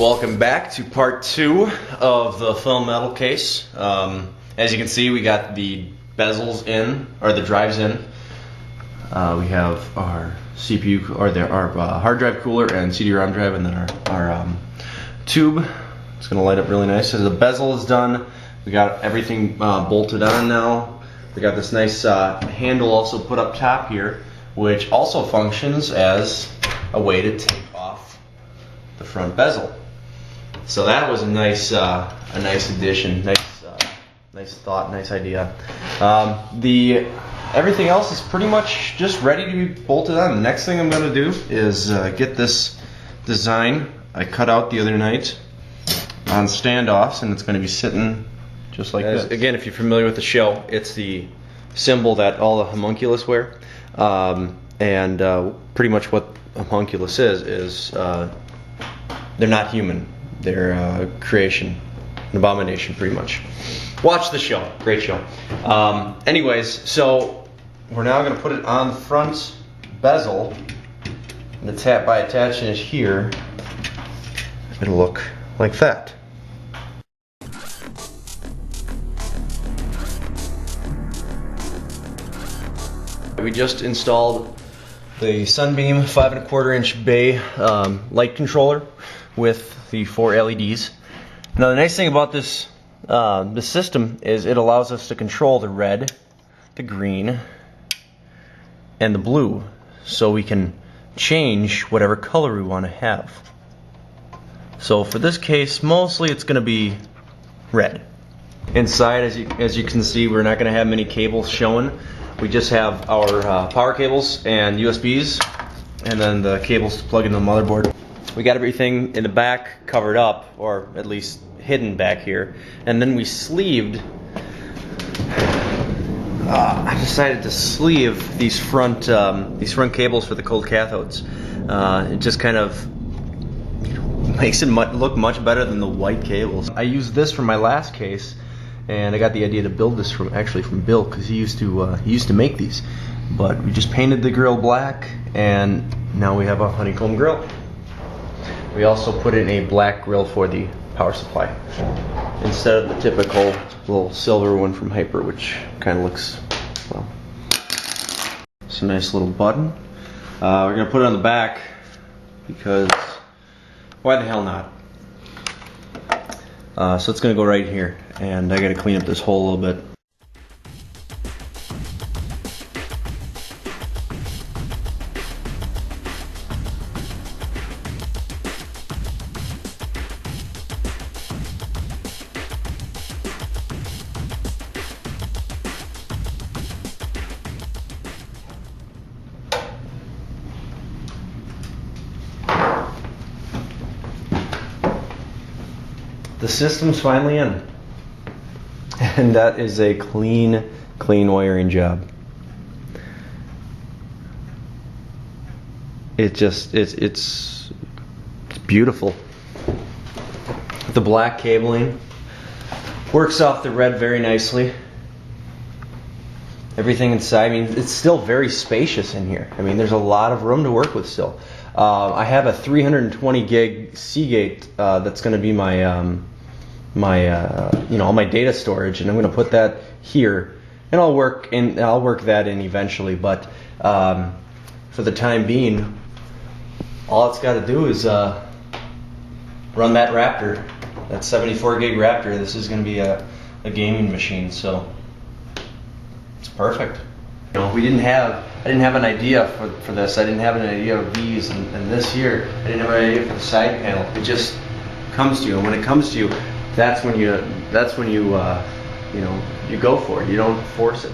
Welcome back to part 2 of the film metal case. As you can see, we got the bezels in, or the drives in. We have our CPU, or our hard drive cooler and CD-ROM drive, and then our tube. It's going to light up really nice. So the bezel is done. We got everything bolted on now. We got this nice handle also put up top here, which also functions as a way to take off the front bezel. So that was a nice addition, nice thought, nice idea. Everything else is pretty much just ready to be bolted on. The next thing I'm going to do is get this design I cut out the other night on standoffs, and it's going to be sitting just like this. Again, if you're familiar with the shell, it's the symbol that all the homunculus wear, and pretty much what homunculus is they're not human. They're a creation, an abomination, pretty much. Watch the show, great show. Anyways, so we're now going to put it on the front bezel, and by attaching it here, it'll look like that. We just installed the Sunbeam 5 1/4 inch bay light controller with the 4 LEDs. Now the nice thing about this system is it allows us to control the red, the green, and the blue, so we can change whatever color we want to have. So for this case, mostly it's going to be red. Inside, as you can see, we're not going to have many cables showing. We just have our power cables and USBs, and then the cables to plug into the motherboard. We got everything in the back covered up, or at least hidden back here, and then we sleeved. I decided to sleeve these front cables for the cold cathodes. It just kind of makes it look much better than the white cables. I used this for my last case, and I got the idea to build this from Bill, because he used to make these. But we just painted the grill black, and now we have a honeycomb grill. We also put in a black grill for the power supply, instead of the typical little silver one from Hyper, which kind of looks, well, it's a nice little button. We're going to put it on the back, because why the hell not? So it's going to go right here, and I got to clean up this hole a little bit. The system's finally in, and that is a clean wiring job. It's beautiful. The black cabling works off the red very nicely. Everything inside, I mean, it's still very spacious in here. I mean, there's a lot of room to work with still. I have a 320 gig Seagate that's going to be my all my data storage, and I'm going to put that here, and I'll work that in eventually. But for the time being, all it's got to do is run that Raptor, that 74 gig Raptor. This is going to be a gaming machine, so it's perfect. You know, I didn't have an idea for this. I didn't have an idea of these and this here. I didn't have an idea for the side panel. It just comes to you, and when it comes to you, that's when you go for it. You don't force it.